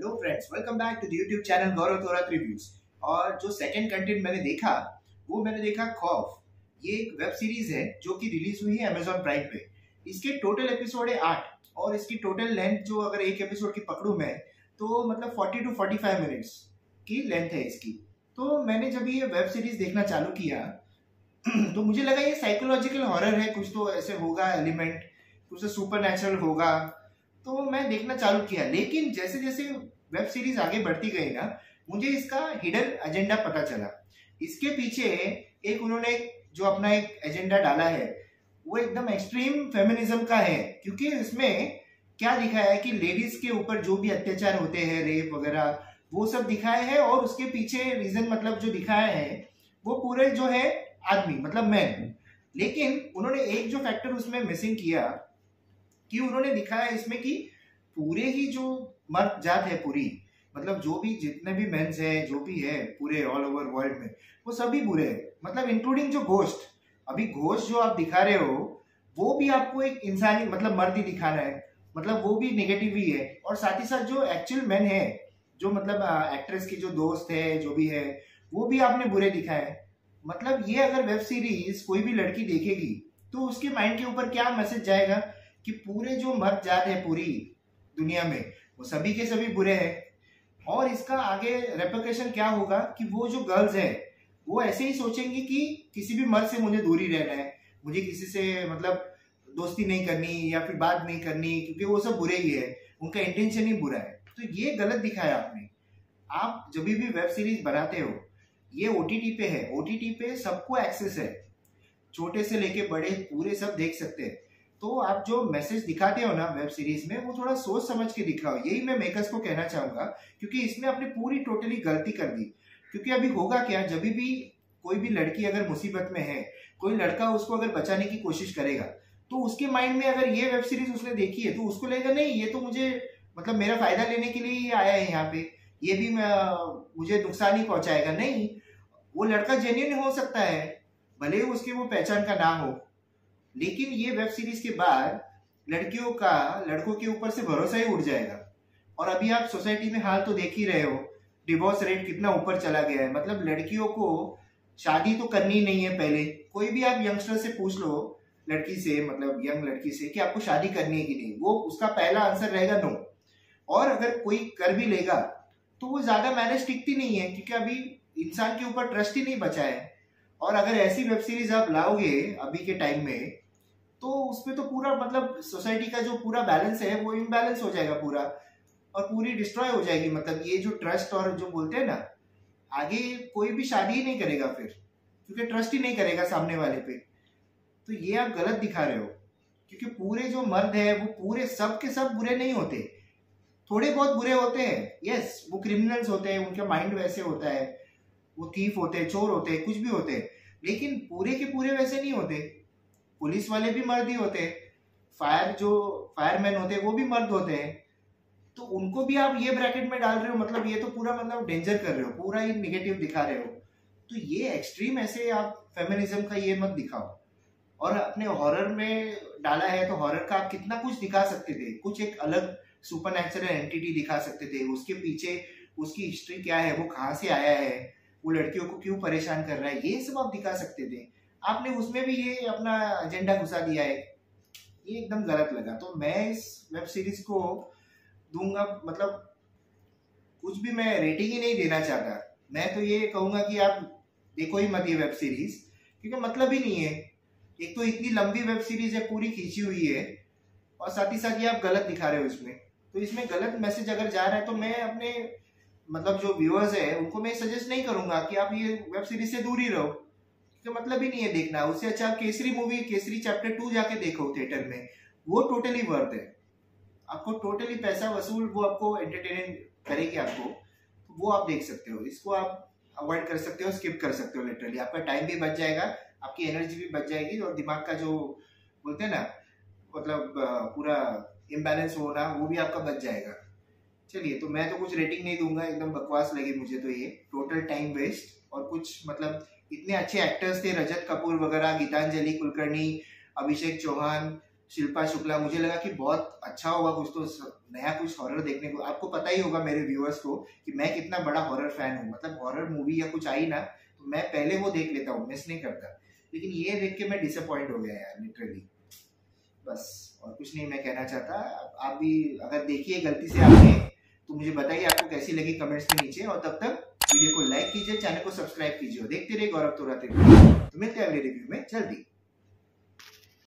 Hello friends, welcome back to the YouTube channel Gaurav Torat reviews. और जो second content मैंने देखा वो मैंने देखा खौफ। ये एक वेब सीरीज है जो कि रिलीज हुई है अमेजॉन प्राइम पे। इसके टोटल एपिसोड है 8 और इसकी टोटल लेंथ जो अगर एक एपिसोड की पकड़ू मैं तो मतलब 40 टू 45 मिनट्स की लेंथ है इसकी। तो मैंने जब ये वेब सीरीज देखना चालू किया तो मुझे लगा ये साइकोलॉजिकल हॉरर है, कुछ तो ऐसे होगा एलिमेंट, कुछ तो सुपर नेचुरल होगा। तो मैं देखना चालू किया, लेकिन जैसे जैसे वेब सीरीज आगे बढ़ती गई ना, मुझे इसका हिडन एजेंडा पता चला। इसके पीछे एक उन्होंने जो अपना एक एजेंडा डाला है वो एकदम एक्सट्रीम फेमिनिज्म का है। क्योंकि इसमें क्या दिखाया है कि लेडीज के ऊपर जो भी अत्याचार होते हैं, रेप वगैरह, वो सब दिखाया है। और उसके पीछे रीजन मतलब जो दिखाया है वो पूरे जो है आदमी मतलब मैन। लेकिन उन्होंने एक जो फैक्टर उसमें मिसिंग किया कि उन्होंने दिखाया इसमें कि पूरे ही जो मर्द जात है पूरी, मतलब जो भी जितने भी मेंस हैं जो भी है पूरे ऑल ओवर वर्ल्ड में, वो सभी बुरे हैं। मतलब इंक्लूडिंग जो घोस्ट, अभी घोस्ट जो आप दिखा रहे हो वो भी आपको एक इंसानी मतलब मर्द ही दिखा रहा है, मतलब वो भी नेगेटिव ही है। और साथ ही साथ जो एक्चुअल मैन है, जो मतलब एक्ट्रेस की जो दोस्त है जो भी है, वो भी आपने बुरे दिखाए हैं। मतलब ये अगर वेब सीरीज कोई भी लड़की देखेगी तो उसके माइंड के ऊपर क्या मैसेज जाएगा कि पूरे जो मर्द जात है पूरी दुनिया में वो सभी के सभी बुरे हैं। और इसका आगे रेपरकशन क्या होगा कि वो जो गर्ल्स है वो ऐसे ही सोचेंगी कि किसी भी मर्द से मुझे दूरी रहना है, मुझे किसी से मतलब दोस्ती नहीं करनी या फिर बात नहीं करनी, क्योंकि वो सब बुरे ही है, उनका इंटेंशन ही बुरा है। तो ये गलत दिखाया आपने। आप जब भी वेब सीरीज बनाते हो, ये ओटीटी पे है, ओटीटी पे सबको एक्सेस है, छोटे से लेके बड़े पूरे सब देख सकते हैं। तो आप जो मैसेज दिखाते हो ना वेब सीरीज में, वो थोड़ा सोच समझ के दिखाओ, यही मैं मेकर्स को कहना चाहूंगा। क्योंकि इसने अपनी पूरी टोटली गलती कर दी। क्योंकि अभी होगा क्या, जब भी कोई भी लड़की अगर मुसीबत में है, कोई लड़का उसको अगर बचाने की कोशिश करेगा, तो उसके माइंड में अगर ये वेब सीरीज उसने देखी है तो उसको लगेगा नहीं ये तो मुझे मतलब मेरा फायदा लेने के लिए ही आया है यहाँ पे, ये भी मुझे नुकसान ही पहुंचाएगा। नहीं, वो लड़का जेन्युइन हो सकता है, भले ही उसकी वो पहचान का ना हो, लेकिन ये वेब सीरीज के बाद लड़कियों का लड़कों के ऊपर से भरोसा ही उड़ जाएगा। और अभी आप सोसाइटी में हाल तो देख ही रहे हो, डिवोर्स रेट कितना ऊपर चला गया है। मतलब लड़कियों को शादी तो करनी ही नहीं है पहले। कोई भी आप यंगस्टर से पूछ लो, लड़की से मतलब यंग लड़की से, कि आपको शादी करनी है कि नहीं, वो उसका पहला आंसर रहेगा नो। और अगर कोई कर भी लेगा तो वो ज्यादा मैरिज टिकती नहीं है, क्योंकि अभी इंसान के ऊपर ट्रस्ट ही नहीं बचा है। और अगर ऐसी वेब सीरीज आप लाओगे अभी के टाइम में, तो उसमें तो पूरा मतलब सोसाइटी का जो पूरा बैलेंस है वो इम्बैलेंस हो जाएगा पूरा, और पूरी डिस्ट्रॉय हो जाएगी। मतलब ये जो ट्रस्ट और जो बोलते हैं ना, आगे कोई भी शादी ही नहीं करेगा फिर, क्योंकि ट्रस्ट ही नहीं करेगा सामने वाले पे। तो ये आप गलत दिखा रहे हो। क्योंकि पूरे जो मर्द है वो पूरे सब के सब बुरे नहीं होते, थोड़े बहुत बुरे होते हैं। यस, वो क्रिमिनल्स होते हैं, उनका माइंड वैसे होता है, वो थीफ होते हैं, चोर होते हैं, कुछ भी होते हैं, लेकिन पूरे के पूरे वैसे नहीं होते। पुलिस वाले भी मर्द ही होते हैं, फायरमैन होते हैं वो भी मर्द होते हैं। तो उनको भी आप ये ब्रैकेट में डाल रहे हो, मतलब ये तो पूरा मतलब डेंजर कर रहे हो, पूरा ही निगेटिव दिखा रहे हो। तो ये एक्सट्रीम ऐसे आप फेमिनिज्म का ये मत दिखाओ। और अपने हॉरर में डाला है तो हॉरर का आप कितना कुछ दिखा सकते थे, कुछ एक अलग सुपर नेचुरल एंटिटी दिखा सकते थे, उसके पीछे उसकी हिस्ट्री क्या है, वो कहाँ से आया है, वो लड़कियों को क्यों परेशान कर रहा है, ये सब आप दिखा सकते थे। आपने उसमें भी ये अपना एजेंडा घुसा दिया है, ये एकदम गलत लगा। तो मैं इस वेब सीरीज को दूंगा मतलब कुछ भी, मैं रेटिंग ही नहीं देना चाहता। मैं तो ये कहूंगा कि आप देखो ही मत ये वेब सीरीज, क्योंकि मतलब ही नहीं है। एक तो इतनी लंबी वेब सीरीज है, पूरी खींची हुई है, और साथ ही साथ ये आप गलत दिखा रहे हो इसमें। तो इसमें गलत मैसेज अगर जा रहा है तो मैं अपने मतलब जो व्यूअर्स है उनको मैं सजेस्ट नहीं करूंगा कि आप ये वेब सीरीज से दूर ही रहो, क्योंकि मतलब ही नहीं है देखना। उससे अच्छा आप केसरी मूवी, केसरी चैप्टर 2 जाके देखो थिएटर में, वो टोटली वर्थ है। आपको टोटली पैसा वसूल, वो आपको एंटरटेन करेगी आपको, तो वो आप देख सकते हो। इसको आप अवॉइड कर सकते हो, स्किप कर सकते हो। लिटरली आपका टाइम भी बच जाएगा, आपकी एनर्जी भी बच जाएगी, और दिमाग का जो बोलते हैं ना मतलब पूरा इम्बैलेंस होना, वो भी आपका बच जाएगा। चलिए, तो मैं तो कुछ रेटिंग नहीं दूंगा, एकदम बकवास लगी मुझे तो ये, टोटल टाइम वेस्ट। और कुछ मतलब इतने अच्छे एक्टर्स थे, रजत कपूर वगैरह, गीतांजलि कुलकर्णी, अभिषेक चौहान, शिल्पा शुक्ला, मुझे लगा कि बहुत अच्छा होगा, कुछ तो नया कुछ हॉरर देखने को। आपको पता ही होगा मेरे व्यूअर्स को कि मैं कितना बड़ा हॉरर फैन हूँ, मतलब हॉरर मूवी या कुछ आई ना तो मैं पहले वो देख लेता हूँ, मिस नहीं करता। लेकिन ये देख के मैं डिसअपॉइंट हो गया यार, लिटरली। बस और कुछ नहीं मैं कहना चाहता। आप भी अगर देखिए गलती से आपने तो मुझे बताइए आपको कैसी लगी कमेंट्स में नीचे, और तब तक वीडियो को लाइक कीजिए, चैनल को सब्सक्राइब कीजिए, देखते रहिए गौरव तोरा। तो मिलते हैं अगले रिव्यू में जल्दी।